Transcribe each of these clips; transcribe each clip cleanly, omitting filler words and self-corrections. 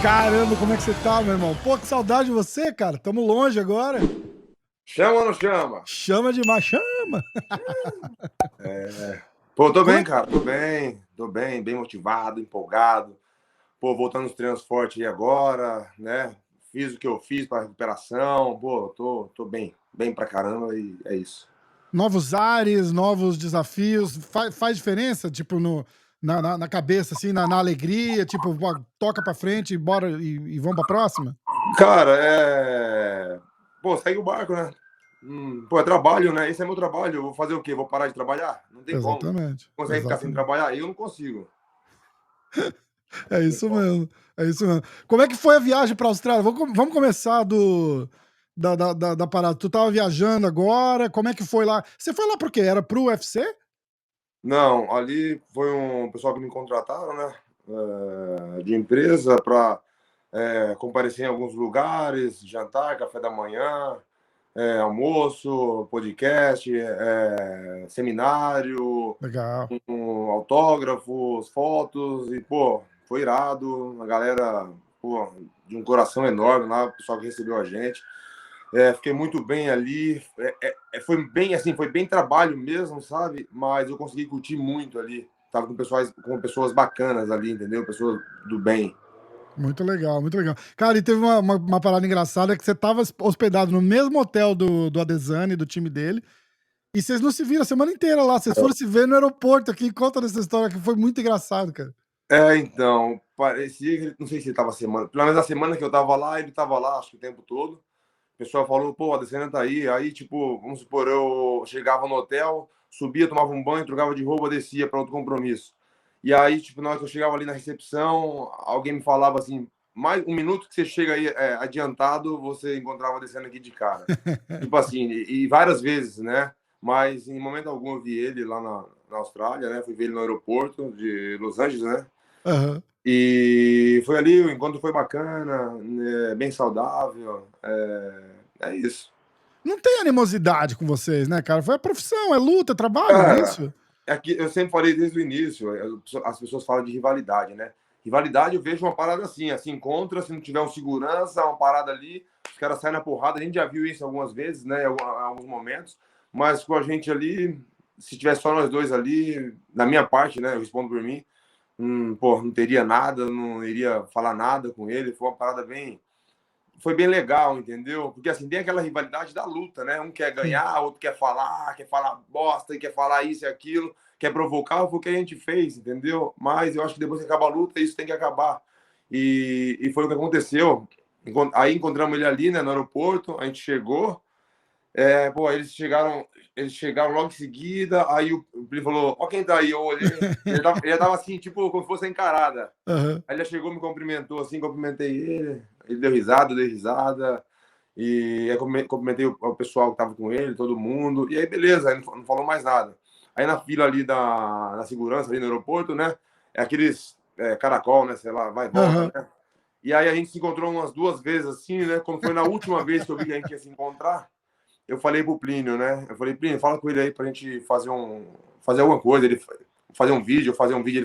Caramba, como é que você tá, meu irmão? Pô, que saudade de você, cara. Tamo longe agora. Chama ou não chama? Chama demais, chama. Pô, tô Como bem, é? cara. Tô bem motivado, empolgado. Pô, voltando os treinos fortes aí agora, né? Fiz o que eu fiz pra recuperação. Pô, tô bem pra caramba e é isso. Novos ares, novos desafios. Faz diferença, tipo, na cabeça, assim, na alegria, tipo, toca pra frente e bora e vamos pra próxima? Cara, Pô, segue o barco, né? Pô, é trabalho, né? Esse é meu trabalho. Eu vou fazer o quê? Vou parar de trabalhar? Não tem como. Exatamente, Consegue ficar sem exatamente. trabalhar? Eu não consigo. É Não tem isso como. mesmo, é isso mesmo. Como é que foi a viagem pra Austrália? Vamos começar da parada. Tu tava viajando agora, como é que foi lá? Você foi lá por quê? Era pro UFC? Não, ali foi um pessoal que me contrataram, né? De empresa para comparecer em alguns lugares, jantar, café da manhã, almoço, podcast, seminário, Legal. autógrafos, fotos, e, pô, foi irado, a galera, pô, de um coração enorme lá, o pessoal que recebeu a gente. Fiquei muito bem ali. Foi bem assim, foi bem trabalho mesmo, sabe? Mas eu consegui curtir muito ali. Tava com pessoas bacanas ali, entendeu? Pessoas do bem. Muito legal, muito legal. Cara, e teve uma parada engraçada que você tava hospedado no mesmo hotel do Adesanya, do time dele, e vocês não se viram a semana inteira lá. Vocês foram se ver no aeroporto aqui. Conta dessa história que foi muito engraçado, cara. Então, parecia que não sei se ele tava semana, pelo menos a semana que eu tava lá, ele tava lá, acho que o tempo todo. O pessoal falou, pô, a Adesanya tá aí. Aí, tipo, vamos supor, eu chegava no hotel, subia, tomava um banho, trocava de roupa, descia para outro compromisso. E aí, tipo, na hora que eu chegava ali na recepção, alguém me falava assim, mais um minuto que você chega aí adiantado, você encontrava a Adesanya aqui de cara. Tipo assim, e várias vezes, né? Mas em momento algum eu vi ele lá na Austrália, né? Fui ver ele no aeroporto de Los Angeles, né? Aham. E foi ali, o encontro foi bacana, né, bem saudável. É isso. Não tem animosidade com vocês, né, cara? Foi a profissão, é luta, é trabalho, não é Cara, isso? que eu sempre falei desde o início, as pessoas falam de rivalidade, né? Rivalidade eu vejo uma parada assim, se encontra, se não tiver um segurança, uma parada ali, os caras saem na porrada, a gente já viu isso algumas vezes, né, em alguns momentos, mas com a gente ali, se tivesse só nós dois ali, na minha parte, né, eu respondo por mim, pô, não teria nada, não iria falar nada com ele, foi uma parada foi bem legal, entendeu? Porque assim, tem aquela rivalidade da luta, né? Um quer Sim. ganhar, outro quer falar bosta, quer falar isso e aquilo, quer provocar, foi o que a gente fez, entendeu? Mas eu acho que depois que acaba a luta, isso tem que acabar. E foi o que aconteceu. Aí encontramos ele ali, né, no aeroporto, a gente chegou, pô, eles chegaram logo em seguida, aí o Plínio falou, ó quem tá aí, eu olhei, ele já tava assim, tipo, como se fosse encarada. Aham. Aí ele já chegou, me cumprimentou assim, cumprimentei ele deu risada, eu dei risada, e aí cumprimentei o pessoal que tava com ele, todo mundo, e aí beleza, aí não falou mais nada. Aí na fila ali da segurança, ali no aeroporto, né, é aqueles caracol, né, sei lá, vai e volta, Aham. né, e aí a gente se encontrou umas duas vezes assim, né, quando foi na última vez que eu vi que a gente ia se encontrar, eu falei pro Plínio, né, eu falei, Plínio, fala com ele aí pra gente fazer alguma coisa, ele fazer um vídeo, ele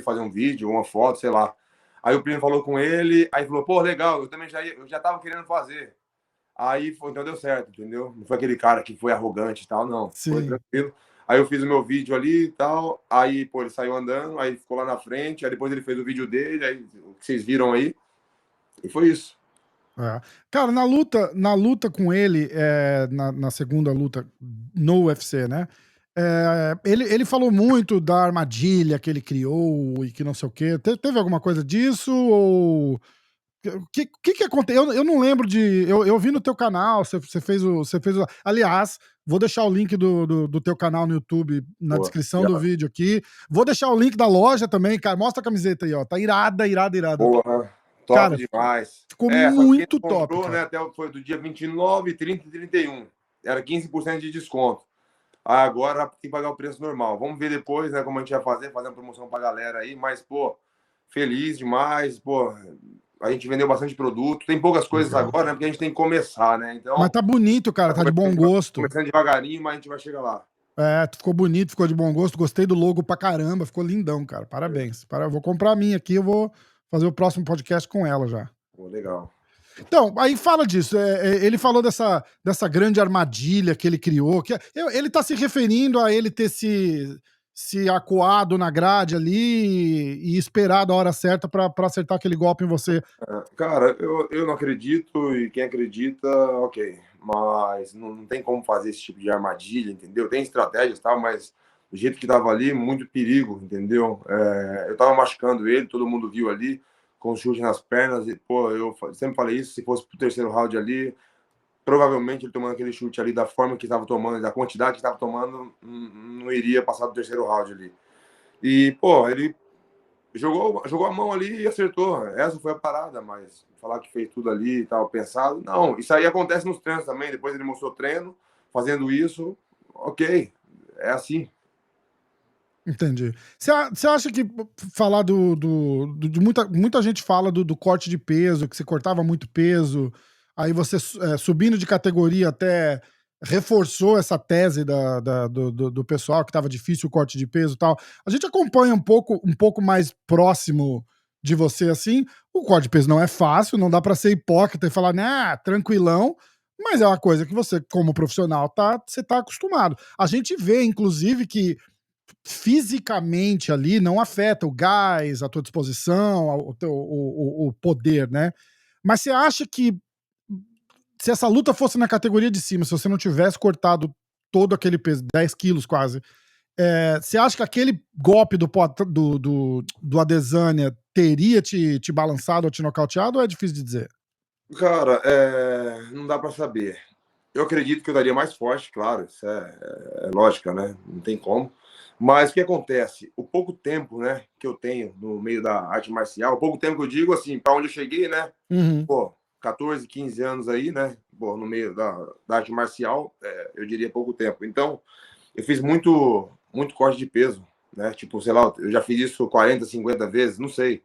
fazer um vídeo, uma foto, sei lá. Aí o Plínio falou com ele, aí falou, pô, legal, eu já tava querendo fazer. Aí foi, então deu certo, entendeu? Não foi aquele cara que foi arrogante e tal, não. Foi Sim. tranquilo. Aí eu fiz o meu vídeo ali e tal. Aí, pô, ele saiu andando, aí ficou lá na frente. Aí depois ele fez o vídeo dele, aí o que vocês viram aí. E foi isso. É. Cara, na luta com ele, na segunda luta no UFC, né? Ele falou muito da armadilha que ele criou e que não sei o quê. Teve alguma coisa disso? Ou. O que aconteceu? Eu não lembro de. Eu vi no teu canal, você fez o. Você fez o. Aliás, vou deixar o link do teu canal no YouTube na Pô, descrição do vídeo aqui. Vou deixar o link da loja também, cara. Mostra a camiseta aí, ó. Tá irada, irada, irada. porra, top Cara, demais. ficou Só que quem muito não top, comprou, né, cara. até foi do dia 29, 30 e 31. Era 15% de desconto. Agora tem que pagar o preço normal. Vamos ver depois, né, como a gente vai fazer uma promoção pra galera aí, mas, pô, feliz demais, pô. A gente vendeu bastante produto. Tem poucas coisas Legal. agora, né? Porque a gente tem que começar, né? Mas Então, tá bonito, cara, tá de bom gosto. começando devagarinho, mas a gente vai chegar lá. É, ficou bonito, ficou de bom gosto. Gostei do logo pra caramba, ficou lindão, cara. Parabéns. Vou comprar a minha aqui, eu vou fazer o próximo podcast com ela já. Pô, legal. Então, aí fala disso. Ele falou dessa grande armadilha que ele criou. Ele tá se referindo a ele ter se acuado na grade ali e esperado a hora certa pra acertar aquele golpe em você. Cara, eu não acredito, e quem acredita, ok. Mas não tem como fazer esse tipo de armadilha, entendeu? Tem estratégias, tal, mas do jeito que tava ali, muito perigo, entendeu? Eu tava machucando ele, todo mundo viu ali, com chute nas pernas, e, pô, eu sempre falei isso, se fosse pro terceiro round ali, provavelmente ele tomando aquele chute ali da forma que estava tomando, da quantidade que estava tomando, não iria passar do terceiro round ali. E, pô, ele jogou a mão ali e acertou. Essa foi a parada, mas falar que fez tudo ali e tal, pensado. Não, isso aí acontece nos treinos também. Depois ele mostrou treino, fazendo isso, ok, é assim. Entendi. Você acha que falar de muita gente fala do corte de peso, que você cortava muito peso, aí você subindo de categoria até reforçou essa tese do pessoal que estava difícil o corte de peso e tal. A gente acompanha um pouco mais próximo de você assim. O corte de peso não é fácil, não dá para ser hipócrita e falar, né, tranquilão, mas é uma coisa que você, como profissional, você tá acostumado. A gente vê, inclusive, que fisicamente ali não afeta o gás, a tua disposição, o poder, né? Mas você acha que se essa luta fosse na categoria de cima, se você não tivesse cortado todo aquele peso, 10 quilos quase, você acha que aquele golpe do Adesanya teria te balançado ou te nocauteado ou é difícil de dizer? Cara, não dá para saber. Eu acredito que eu daria mais forte, claro, isso é lógica, né? Não tem como. Mas o que acontece? O pouco tempo, né, que eu tenho no meio da arte marcial, o pouco tempo que eu digo, assim, para onde eu cheguei, né? Uhum. Pô, 14, 15 anos aí, né? Pô, no meio da arte marcial, eu diria pouco tempo. Então, eu fiz muito corte de peso, né? Tipo, sei lá, eu já fiz isso 40, 50 vezes, não sei.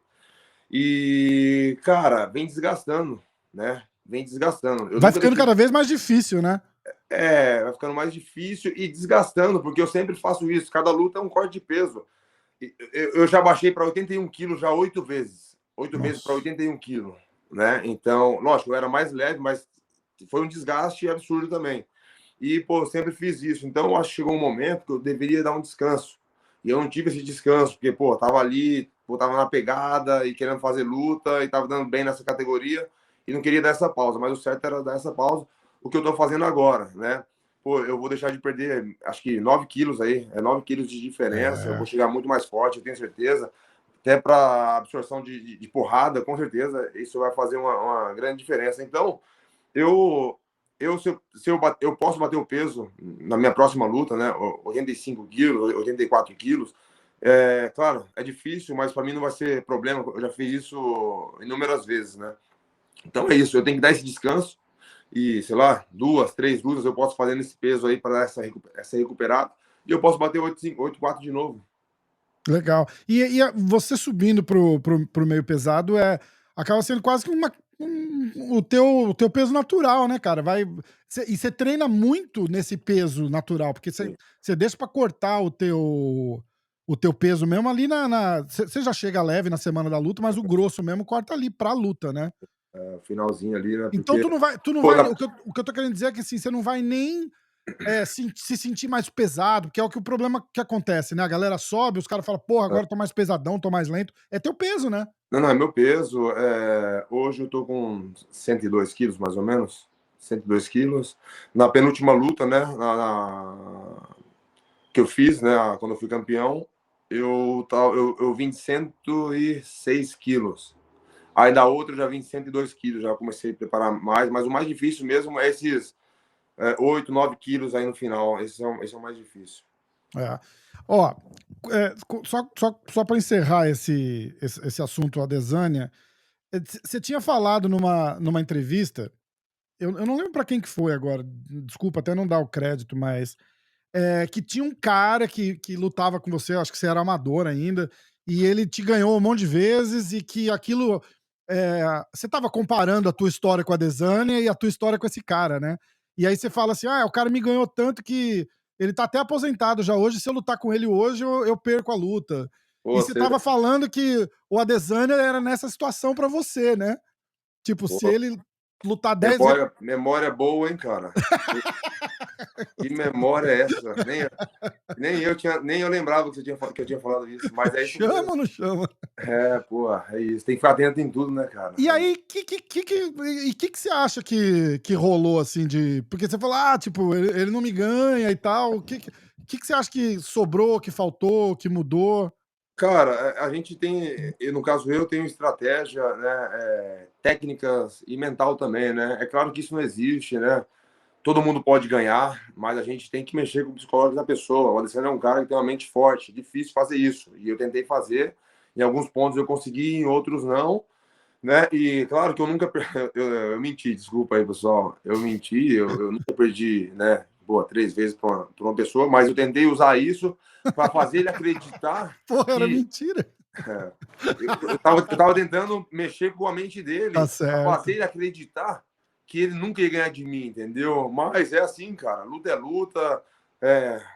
E, cara, vem desgastando, né? Vem desgastando. Eu Vai nunca ficando deixei. cada vez mais difícil, né? Vai ficando mais difícil e desgastando, porque eu sempre faço isso. Cada luta é um corte de peso. Eu já baixei para 81 quilos já 8 vezes. 8 vezes para Nossa. 81 quilos, né? Então, lógico, eu era mais leve, mas foi um desgaste absurdo também. E, pô, eu sempre fiz isso. Então, eu acho que chegou um momento que eu deveria dar um descanso. E eu não tive esse descanso, porque, pô, tava ali, pô, tava na pegada e querendo fazer luta e tava dando bem nessa categoria e não queria dar essa pausa. Mas o certo era dar essa pausa, o que eu tô fazendo agora, né? Pô, eu vou deixar de perder, acho que 9 quilos aí, 9 quilos de diferença. Eu É. vou chegar muito mais forte, eu tenho certeza. Até para absorção de porrada, com certeza, isso vai fazer uma grande diferença. Então, eu, se eu posso bater o peso na minha próxima luta, né? 85 quilos, 84 quilos. Claro, é difícil, mas para mim não vai ser problema. Eu já fiz isso inúmeras vezes, né? Então é isso, eu tenho que dar esse descanso e, sei lá, 2, 3 lutas eu posso fazer nesse peso aí para dar essa recuperada e eu posso bater 84 de novo. Legal. Você subindo pro meio pesado acaba sendo quase que o teu peso natural, né, cara? E você treina muito nesse peso natural, porque Sim. você deixa pra cortar o teu peso mesmo ali Você já chega leve na semana da luta, mas o grosso mesmo corta ali pra luta, né? Finalzinho ali, né? Então Porque, tu não pô, vai. O que eu tô querendo dizer é que assim, você não vai nem se sentir mais pesado, que é o problema que acontece, né? A galera sobe, os caras falam, porra, agora eu tô mais pesadão, tô mais lento. É teu peso, né? não, é meu peso. Hoje eu tô com 102 quilos, mais ou menos. 102 quilos. Na penúltima luta, né? Que eu fiz, né? Quando eu fui campeão, eu vim de 106 quilos. Aí da outra eu já vim de 102 quilos. Já comecei a preparar mais. Mas o mais difícil mesmo é esses 8, 9 quilos aí no final. Esse é o mais difícil. É. Ó, só para encerrar esse assunto Adesanya, você tinha falado numa entrevista, eu não lembro para quem que foi agora, desculpa até não dar o crédito, mas que tinha um cara que lutava com você, acho que você era amador ainda, e ele te ganhou um monte de vezes e que aquilo você tava comparando a tua história com a Adesanya e a tua história com esse cara, né? E aí você fala assim, o cara me ganhou tanto que ele tá até aposentado já hoje, se eu lutar com ele hoje, eu perco a luta. E você Você, tava falando que o Adesanya era nessa situação pra você, né? Tipo, se pô, ele lutar 10 vezes... memória boa, hein, cara? Que memória é essa? Nem eu lembrava que, que eu tinha falado isso, mas é isso Chama mesmo. ou não chama? Pô, é isso. Tem que ficar atento em tudo, né, cara? E aí, que você acha que rolou, assim, de... Porque você falou, tipo, ele não me ganha e tal. O que você acha que sobrou, que faltou, que mudou? Cara, a gente tem, no caso eu tenho estratégia, né, técnicas e mental também, né? É claro que isso não existe, né? Todo mundo pode ganhar, mas a gente tem que mexer com o psicológico da pessoa. O Alessandro é um cara que tem uma mente forte, difícil fazer isso. E eu tentei fazer, em alguns pontos eu consegui, em outros não, né? E claro que eu nunca eu menti, desculpa aí, pessoal. Eu menti, eu nunca perdi, né? Boa, 3 vezes para uma pessoa, mas eu tentei usar isso para fazer ele acreditar Porra, era que mentira. é, eu tava tentando mexer com a mente Tá dele, para fazer certo. ele acreditar que ele nunca ia ganhar de mim, entendeu? Mas é assim, cara. Luta é luta.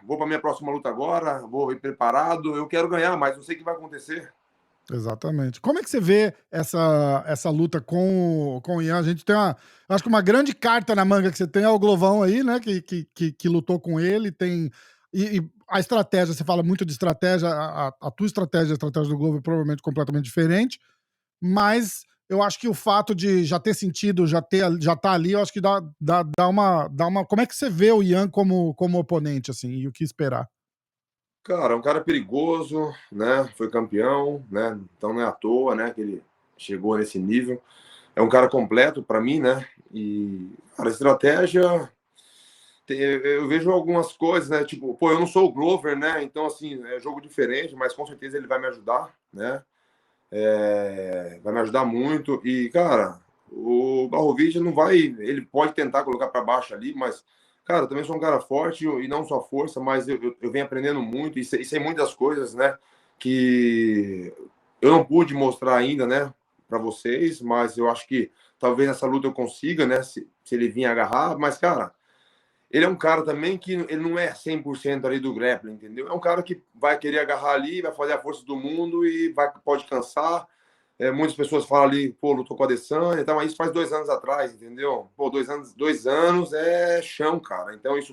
Vou para minha próxima luta agora. Vou ir preparado. Eu quero ganhar, mas não sei o que vai acontecer. Exatamente. Como é que você vê essa luta com o Ian? A gente tem acho que uma grande carta na manga que você tem é o Glovão aí, né? Que lutou com ele. E a estratégia, você fala muito de estratégia, a tua estratégia, a estratégia do Glover é provavelmente completamente diferente, mas eu acho que o fato de já ter sentido, já tá ali, eu acho que dá uma. Como é que você vê o Ian como oponente, assim, e o que esperar? Cara, é um cara perigoso, né? Foi campeão, né? Então não é à toa, né? Que ele chegou nesse nível. É um cara completo para mim, né? E cara, a estratégia eu vejo algumas coisas, né? Tipo, pô, eu não sou o Glover, né? Então, assim, é jogo diferente, mas com certeza ele vai me ajudar, né? Vai me ajudar muito. E, cara, o Blachowicz não vai. Ele pode tentar colocar para baixo ali, mas, cara, eu também sou um cara forte e não só força, mas eu venho aprendendo muito e sei muitas coisas, né? Que eu não pude mostrar ainda, né? Para vocês, mas eu acho que talvez nessa luta eu consiga, né? Se ele vir agarrar, mas, cara. Ele é um cara também que ele não é 100% ali do grappling, entendeu? É um cara que vai querer agarrar ali, vai fazer a força do mundo e pode cansar. Muitas pessoas falam ali, pô, lutou com a Adesanya, então, mas isso faz 2 anos atrás, entendeu? Pô, 2 anos é chão, cara. Então isso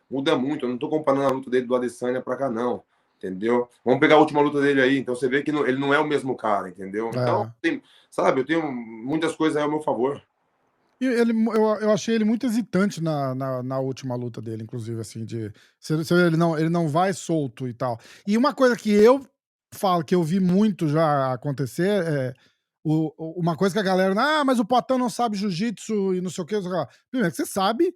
muda muito. Eu não tô comparando a luta dele do Adesanya pra cá, não, entendeu? Vamos pegar a última luta dele aí. Então você vê que ele não é o mesmo cara, entendeu? Então, É. sabe, eu tenho muitas coisas aí ao meu favor. E eu achei ele muito hesitante na última luta dele, inclusive, assim, ele não vai solto e tal. E uma coisa que eu falo, que eu vi muito já acontecer, uma coisa que a galera, mas o Poatan não sabe jiu-jitsu e não sei o que, não sei o que lá. Primeiro, que você sabe,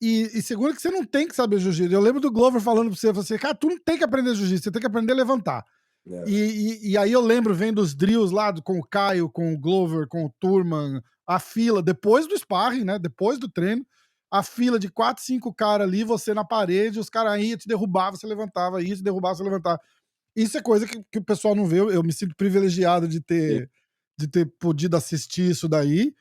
e segundo, que você não tem que saber jiu-jitsu. Eu lembro do Glover falando pra você, cara, tu não tem que aprender jiu-jitsu, você tem que aprender a levantar. É. E aí eu lembro vendo os drills lá com o Caio, com o Glover, com o Turman, a fila, depois do sparring, né? Depois do treino, a fila de 4, 5 caras ali, você na parede, os caras iam te derrubar, você levantava, ia te derrubar, você levantava. Isso é coisa que o pessoal não vê. Eu me sinto privilegiado de ter podido assistir isso daí.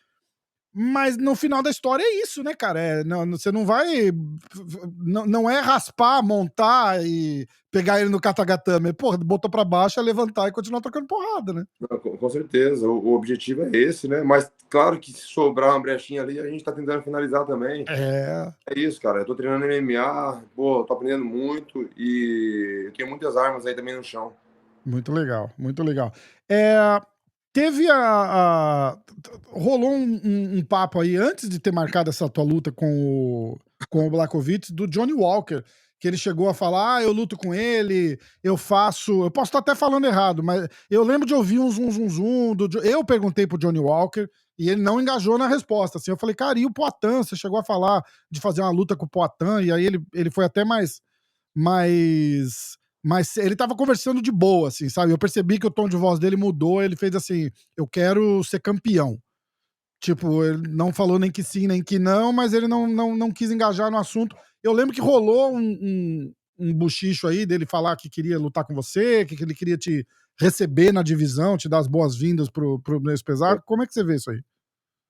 Mas no final da história é isso, né, cara? Você não vai. Não é raspar, montar e pegar ele no katagatame. Porra, botou pra baixo, é levantar e continuar trocando porrada, né? Não, com certeza, o objetivo é esse, né? Mas claro que se sobrar uma brechinha ali, a gente tá tentando finalizar também. É. É isso, cara. Eu tô treinando MMA, pô, tô aprendendo muito e eu tenho muitas armas aí também no chão. Muito legal, muito legal. É, teve rolou um papo aí, antes de ter marcado essa tua luta com o Blachowicz, do Johnny Walker, que ele chegou a falar, eu luto com ele, eu faço... Eu posso estar até falando errado, mas eu lembro de ouvir um zum, zum, zum. Eu perguntei pro Johnny Walker e ele não engajou na resposta. Assim, eu falei, cara, e o Poatan? Você chegou a falar de fazer uma luta com o Poatan, e aí ele foi até mais mas ele tava conversando de boa, assim, sabe? Eu percebi que o tom de voz dele mudou, ele fez assim, eu quero ser campeão. Tipo, ele não falou nem que sim, nem que não, mas ele não quis engajar no assunto. Eu lembro que rolou um buchicho aí dele falar que queria lutar com você, que ele queria te receber na divisão, te dar as boas-vindas pro meio pesado. Como é que você vê isso aí?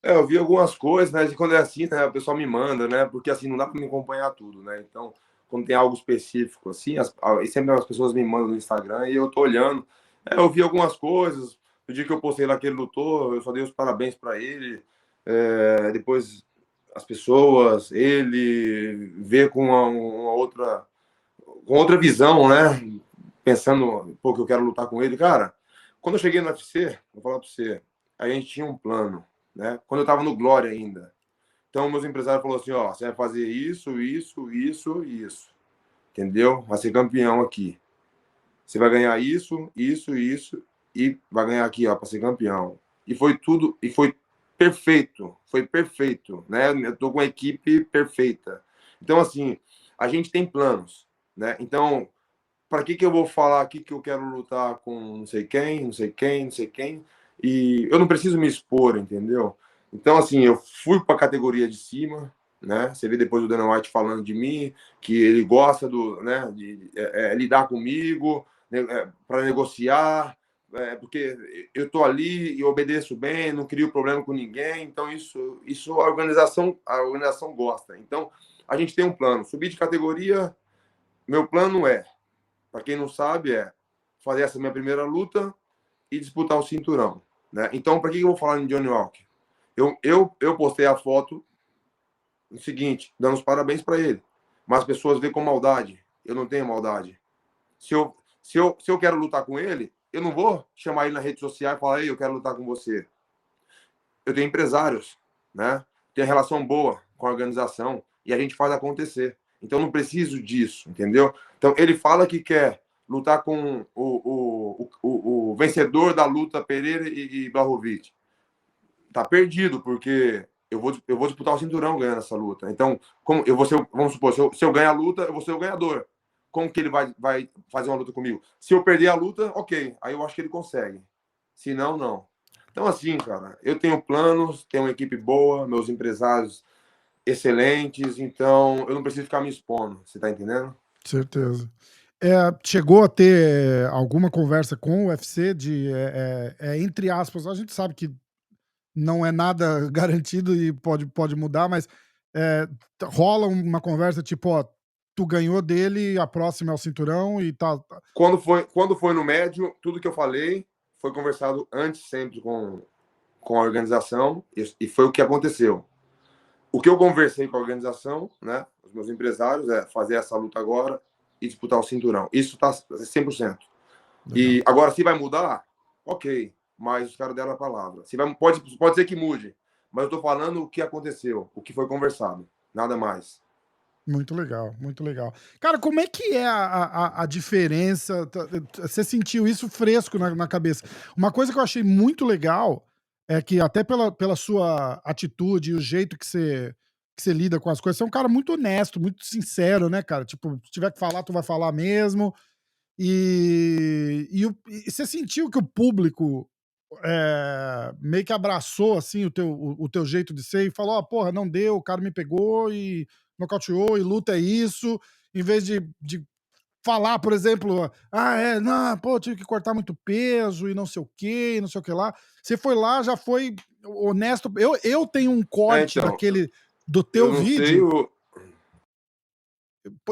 Eu vi algumas coisas, né? De quando é assim, né? O pessoal me manda, né? Porque assim, não dá para me acompanhar tudo, né? Então, quando tem algo específico, assim, e sempre as pessoas me mandam no Instagram e eu tô olhando. Eu vi algumas coisas. No dia que eu postei lá que ele lutou, eu só dei os parabéns para ele. Depois as pessoas, ele vê com com outra visão, né? Pensando, pô, que eu quero lutar com ele. Cara, quando eu cheguei no UFC, vou falar para você, a gente tinha um plano, né? Quando eu tava no Glória ainda. Então, meus empresários falaram assim, ó, você vai fazer isso, isso, isso, isso. Entendeu? Vai ser campeão aqui. Você vai ganhar isso, isso, isso e vai ganhar aqui, ó, para ser campeão. E foi tudo, e foi perfeito, né? Eu tô com a equipe perfeita. Então, assim, a gente tem planos, né? Então, para que eu vou falar aqui que eu quero lutar com não sei quem, não sei quem, não sei quem, e eu não preciso me expor, entendeu? Então, assim, eu fui para a categoria de cima, né? Você vê depois o Dana White falando de mim, que ele gosta né, de lidar comigo, né, para negociar, porque eu tô ali e obedeço bem, não crio problema com ninguém, então isso a organização gosta. Então, a gente tem um plano, subir de categoria, meu plano para quem não sabe, fazer essa minha primeira luta e disputar o cinturão. Né? Então, para que eu vou falar em Johnny Walker? Eu postei a foto no seguinte, dando os parabéns para ele. Mas as pessoas veem com maldade. Eu não tenho maldade. Se eu quero lutar com ele, eu não vou chamar ele na rede social e falar, ei, eu quero lutar com você. Eu tenho empresários, né? Tenho relação boa com a organização e a gente faz acontecer. Então, não preciso disso, entendeu? Então, ele fala que quer lutar com o vencedor da luta Pereira e Blachowicz. Tá perdido, porque eu vou disputar o cinturão ganhando essa luta. Então, como eu vou ser, vamos supor, se eu ganhar a luta, eu vou ser o ganhador. Como que ele vai fazer uma luta comigo? Se eu perder a luta, ok. Aí eu acho que ele consegue. Se não, não. Então, assim, cara, eu tenho planos, tenho uma equipe boa, meus empresários excelentes, então eu não preciso ficar me expondo. Você tá entendendo? Certeza. Chegou a ter alguma conversa com o UFC de, entre aspas, a gente sabe que não é nada garantido e pode mudar, mas é, rola uma conversa tipo, ó, tu ganhou dele, a próxima é o cinturão e tal. Quando foi no médio, tudo que eu falei foi conversado antes sempre com a organização e foi o que aconteceu. O que eu conversei com a organização, né, os meus empresários, é fazer essa luta agora e disputar o cinturão. Isso está 100%. Legal. E agora, se vai mudar, ok, mas os caras deram a palavra. Pode ser que mude, mas eu estou falando o que aconteceu, o que foi conversado, nada mais. Muito legal, muito legal. Cara, como é que é a diferença? Você sentiu isso fresco na cabeça? Uma coisa que eu achei muito legal é que, até pela sua atitude e o jeito que você lida com as coisas, você é um cara muito honesto, muito sincero, né, cara? Tipo, se tiver que falar, tu vai falar mesmo. E você sentiu que o público meio que abraçou assim o teu jeito de ser e falou: ó, porra, não deu, o cara me pegou e nocauteou, e luta é isso, em vez de falar, por exemplo, não, pô, tive que cortar muito peso e não sei o que, e não sei o que lá. Você foi lá, já foi honesto. Eu tenho um corte Então, daquele do eu teu não sei vídeo.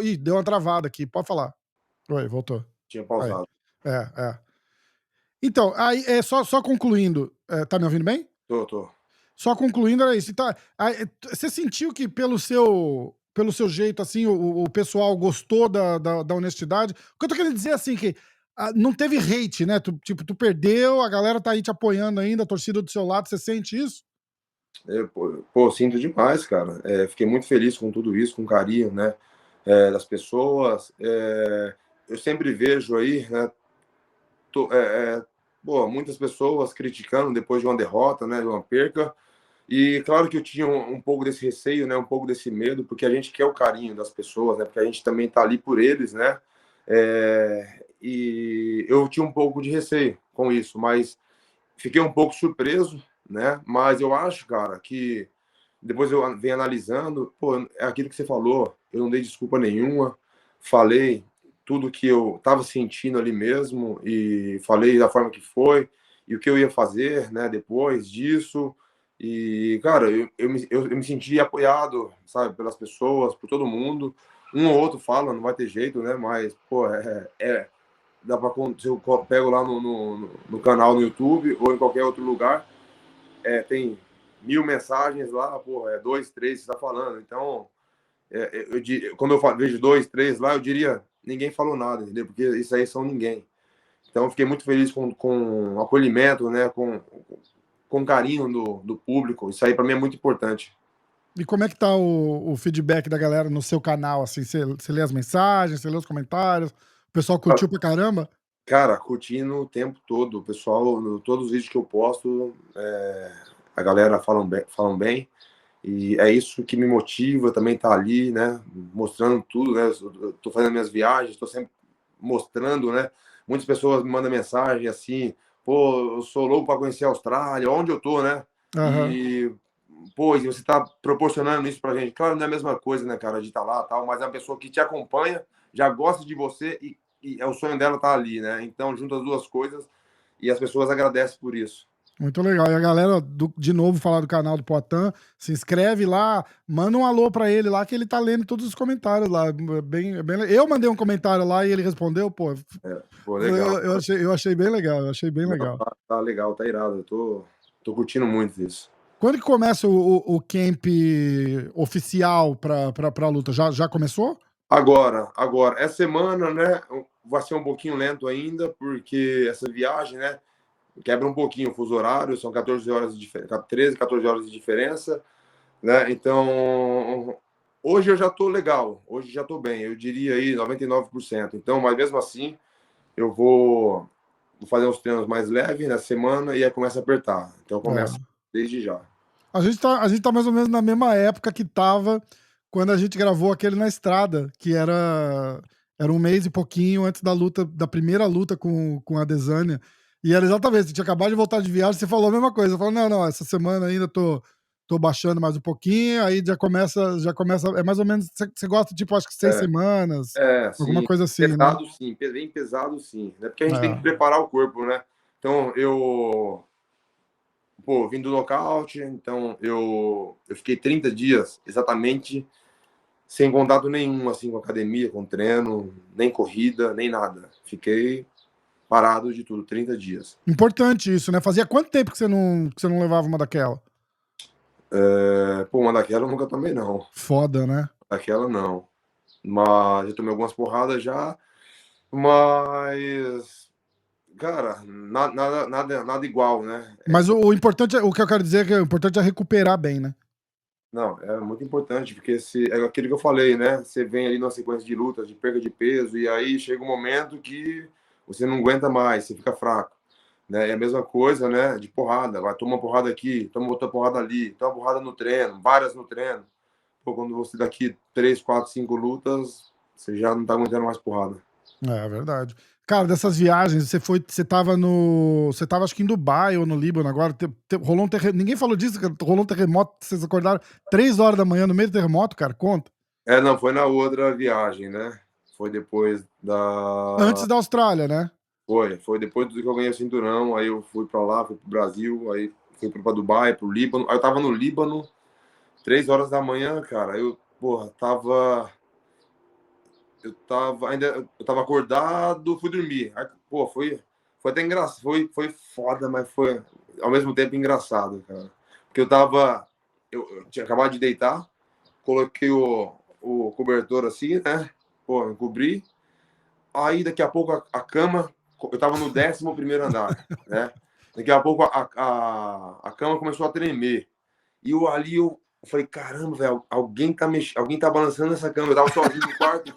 Ih, deu uma travada aqui, pode falar. Oi, voltou. tinha Aí. pausado. É. Então, aí, só concluindo, tá me ouvindo bem? Tô. Só concluindo era isso. Então, aí, você sentiu que pelo seu jeito, assim, o pessoal gostou da honestidade? O que eu tô querendo dizer, assim, que não teve hate, né? Tu perdeu, a galera tá aí te apoiando ainda, a torcida do seu lado, você sente isso? Pô, sinto demais, cara. Fiquei muito feliz com tudo isso, com o carinho, né, das pessoas. Eu sempre vejo aí, né, tô- é, é, pô, muitas pessoas criticando depois de uma derrota, né, de uma perca. E claro que eu tinha um pouco desse receio, né, um pouco desse medo, porque a gente quer o carinho das pessoas, né, porque a gente também tá ali por eles, né. E eu tinha um pouco de receio com isso, mas fiquei um pouco surpreso, né? Mas eu acho, cara, que depois eu venho analisando, pô, é aquilo que você falou, eu não dei desculpa nenhuma, falei tudo que eu estava sentindo ali mesmo e falei da forma que foi e o que eu ia fazer, né, depois disso. E, cara, eu me senti apoiado, sabe, pelas pessoas, por todo mundo. Um ou outro fala, não vai ter jeito, né? Mas, pô, dá pra, se eu pego lá no canal no YouTube ou em qualquer outro lugar, tem 1.000 mensagens lá, pô, dois, três que você tá falando. Então, quando eu vejo dois, três lá, eu diria, ninguém falou nada, entendeu? Porque isso aí são ninguém. Então, eu fiquei muito feliz com o acolhimento, né? Com carinho do público. Isso aí, para mim, é muito importante. E como é que tá o feedback da galera no seu canal, assim? Você lê as mensagens, você lê os comentários? O pessoal curtiu pra caramba? Cara, curtindo o tempo todo. O pessoal, todos os vídeos que eu posto, a galera falam bem. E é isso que me motiva também estar ali, né? Mostrando tudo, né? Eu tô fazendo minhas viagens, estou sempre mostrando, né? Muitas pessoas me mandam mensagem assim, pô, eu sou louco para conhecer a Austrália, onde eu tô, né? Aham. E, pô, e você tá proporcionando isso pra gente. Claro, não é a mesma coisa, né, cara, de estar lá tal, mas é uma pessoa que te acompanha, já gosta de você e é o sonho dela estar ali, né? Então, junta as duas coisas e as pessoas agradecem por isso. Muito legal. E a galera, de novo, falar do canal do Poatan, se inscreve lá, manda um alô pra ele lá, que ele tá lendo todos os comentários lá. Eu mandei um comentário lá e ele respondeu, pô. Pô, legal. Eu achei bem legal, eu achei bem Não, legal. tá legal, tá irado. Eu tô curtindo muito isso. Quando que começa o camp oficial pra luta? Já começou? Agora, essa semana, né, vai ser um pouquinho lento ainda, porque essa viagem, né, quebra um pouquinho o fuso horário, são 14 horas de diferença, 13, 14 horas de diferença, né? Então, hoje eu já tô legal, hoje já tô bem, eu diria aí 99%. Então, mas mesmo assim, eu vou fazer uns treinos mais leves na semana e aí começa a apertar. Então, começa É. desde já. A gente tá mais ou menos na mesma época que tava quando a gente gravou aquele na estrada, que era um mês e pouquinho antes da luta, da primeira luta com a Adesanya. E era exatamente, você tinha acabado de voltar de viagem, você falou a mesma coisa. Você falou, não, não, essa semana ainda tô baixando mais um pouquinho, aí já começa, é mais ou menos, você gosta, tipo, acho que 6 semanas, alguma Sim, coisa assim, né? bem pesado sim, né? Porque a gente tem que É. preparar o corpo, né? Então, pô, vim do nocaute, então eu fiquei 30 dias exatamente sem contato nenhum, assim, com academia, com treino, nem corrida, nem nada. Fiquei parado de tudo, 30 dias. Importante isso, né? Fazia quanto tempo que você não levava uma daquela? Pô, uma daquela eu nunca tomei, não. Foda, né? Daquela não. Mas já tomei algumas porradas já, mas, cara, nada igual, né? Mas o importante, o que eu quero dizer é que o importante é recuperar bem, né? Não, é muito importante, porque é aquilo que eu falei, né? Você vem ali numa sequência de lutas, de perda de peso, e aí chega um momento que você não aguenta mais, você fica fraco. Né? É a mesma coisa, né? De porrada. Vai, toma uma porrada aqui, toma outra porrada ali, toma uma porrada no treino, várias no treino. Pô, quando você daqui 3, 4, 5 lutas, você já não tá aguentando mais porrada. É verdade. Cara, dessas viagens, você tava acho que em Dubai ou no Líbano agora, rolou um terremoto, ninguém falou disso, cara, rolou um terremoto, vocês acordaram 3 horas da manhã no meio do terremoto, cara, conta. Não, foi na outra viagem, né? Foi depois da. Antes da Austrália, né? Foi depois do que eu ganhei o cinturão, aí eu fui pra lá, fui pro Brasil, aí fui pra Dubai, pro Líbano. Aí eu tava no Líbano, 3 horas da manhã, cara. Porra, eu tava acordado, fui dormir. Aí, pô, foi até engraçado, foi foda, mas foi ao mesmo tempo engraçado, cara. Porque eu tinha acabado de deitar, coloquei o cobertor assim, né? Pô, me cobri. Aí daqui a pouco a cama, eu tava no 11º andar, né? Daqui a pouco a cama começou a tremer. E eu falei, caramba, velho, alguém tá balançando essa cama. Eu tava sozinho no quarto.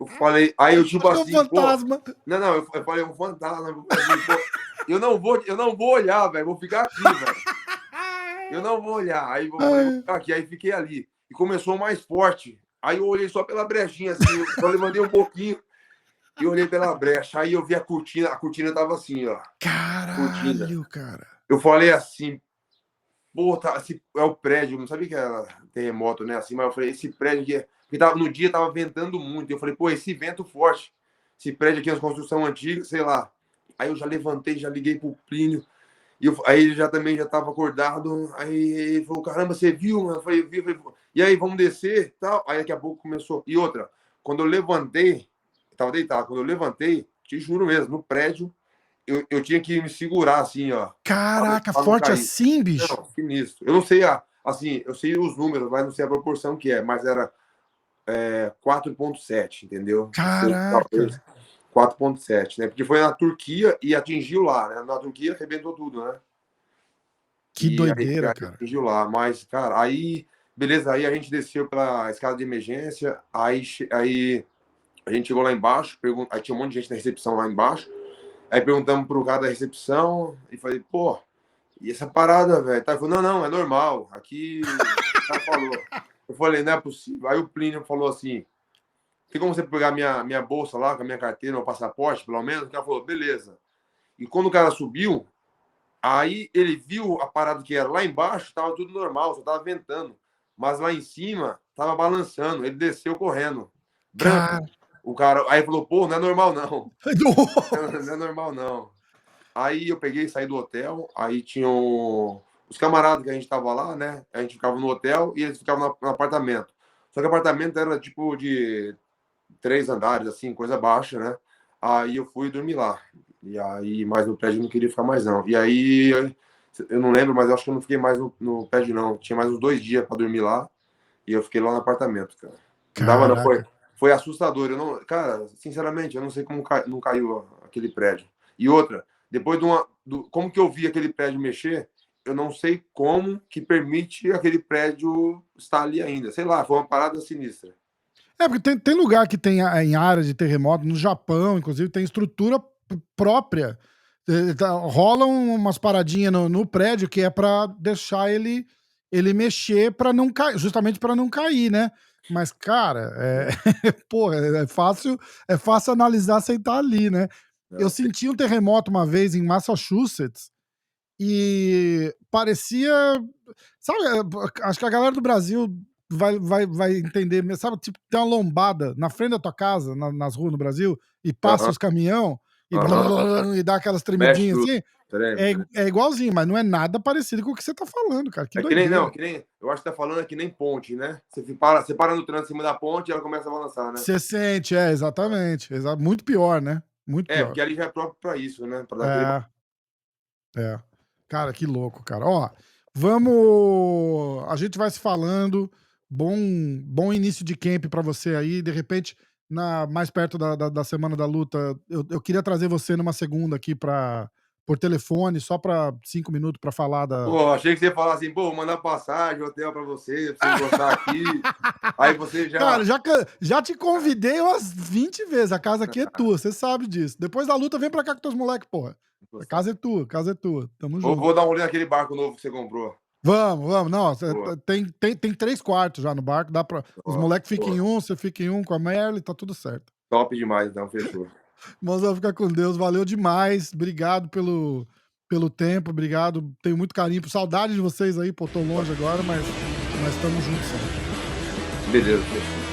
Eu falei, aí eu tipo Achou um assim, pô, fantasma. não, eu falei, um fantasma. Eu falei assim, pô, eu não vou olhar, velho, vou ficar aqui, velho. Eu não vou olhar. Aí eu falei, vou Ai, ficar aqui. Aí fiquei ali. E começou mais forte. Aí eu olhei só pela brechinha, assim, eu só levantei um pouquinho e olhei pela brecha. Aí eu vi a cortina tava assim, ó. Cortina. caralho, cara. Eu falei assim, pô, tá, é o prédio, não sabia que era terremoto, né? Assim, mas eu falei, esse prédio aqui porque no dia tava ventando muito. Eu falei, pô, esse vento forte, esse prédio aqui, as construção antiga, sei lá. Aí eu já levantei, já liguei pro Plínio. Aí ele já também já estava acordado. Aí ele falou: caramba, você viu? Mano? Eu falei, vi. E aí, vamos descer? Tal. Aí daqui a pouco começou. E outra, quando eu levantei, eu tava deitado, quando eu levantei, te juro mesmo, no prédio, eu tinha que me segurar assim, ó. Caraca, Pra não forte cair. assim, bicho? Não, sinistro. Eu não sei, assim, eu sei os números, mas não sei a proporção que é, mas era 4,7, entendeu? Não sei, Caraca, talvez 4,7, né? Porque foi na Turquia e atingiu lá, né? Na Turquia arrebentou tudo, né? que E aí, doideira, aí cara. atingiu lá. Mas, cara, aí, beleza, aí a gente desceu pela escada de emergência, aí a gente chegou lá embaixo, aí tinha um monte de gente na recepção lá embaixo, aí perguntamos pro cara da recepção, e falei, pô, e essa parada, velho? Tá, ele falou, não, é normal, aqui, o cara falou. Eu falei, não é possível. Aí o Plínio falou assim, tem como você pegar minha bolsa lá, com a minha carteira, meu passaporte, pelo menos? O cara falou, beleza. E quando o cara subiu, aí ele viu a parada que era lá embaixo, tava tudo normal, só tava ventando. Mas lá em cima, tava balançando. Ele desceu correndo. Branco. Cara. O cara. Aí falou, pô, não é normal, não. Não é normal, não. Aí eu peguei e saí do hotel. Aí tinham os camaradas que a gente tava lá, né? A gente ficava no hotel e eles ficavam no apartamento. Só que o apartamento era tipo de 3 andares, assim, coisa baixa, né? Aí eu fui dormir lá. E aí, mais no prédio eu não queria ficar mais, não. E aí, eu não lembro, mas eu acho que eu não fiquei mais no prédio, não. Tinha mais uns 2 dias para dormir lá. E eu fiquei lá no apartamento, cara. Não dava, não. Caraca. Foi assustador. Eu não, cara, sinceramente, eu não sei como não caiu aquele prédio. E outra, depois como que eu vi aquele prédio mexer, eu não sei como que permite aquele prédio estar ali ainda. Sei lá, foi uma parada sinistra. É, porque tem lugar que tem em área de terremoto, no Japão, inclusive, tem estrutura própria. Rolam umas paradinhas no prédio que é pra deixar ele mexer para não cair, justamente para não cair, né? Mas, cara, porra, é fácil analisar sem estar ali, né? Eu Não, senti um terremoto uma vez em Massachusetts e parecia. Sabe, acho que a galera do Brasil vai entender. Sabe, tipo, tem uma lombada na frente da tua casa, nas ruas no Brasil, e passa aham, os caminhão e, aham. e dá aquelas Mexe tremidinhas tudo. assim. Treme, treme. É igualzinho, mas não é nada parecido com o que você tá falando, cara. Que É que nem, não, doideira. que nem. Eu acho que tá falando é que nem ponte, né? Você para no trânsito em cima da ponte e ela começa a balançar, né? Você sente, exatamente. Muito pior, né? Muito É, pior. porque ali já é próprio pra isso, né? Pra dar aquele. É. É. Cara, que louco, cara. Ó, vamos. A gente vai se falando. Bom início de camp pra você aí. De repente, mais perto da semana da luta, eu queria trazer você numa segunda aqui por telefone, só pra 5 minutos pra falar da. Pô, achei que você ia falar assim, pô, vou mandar passagem, hotel pra você encostar aqui. Aí você Cara, já. já te convidei umas 20 vezes. A casa aqui é tua, você sabe disso. Depois da luta, vem pra cá com teus moleques, porra. A Encostar. casa é tua, a casa é tua. Tamo Vou, junto. vou dar um olho naquele barco novo que você comprou. Vamos. Não, Boa, tem 3 quartos já no barco. Dá pra. Os boa, moleques ficam em boa. um, você fica em um com a Merle, tá tudo certo. Top demais, então, fechou. Irmãozão, fica com Deus. Valeu demais. Obrigado pelo tempo, obrigado. Tenho muito carinho, saudade de vocês aí. Pô, tô longe agora, mas estamos juntos sempre. Beleza, fechou.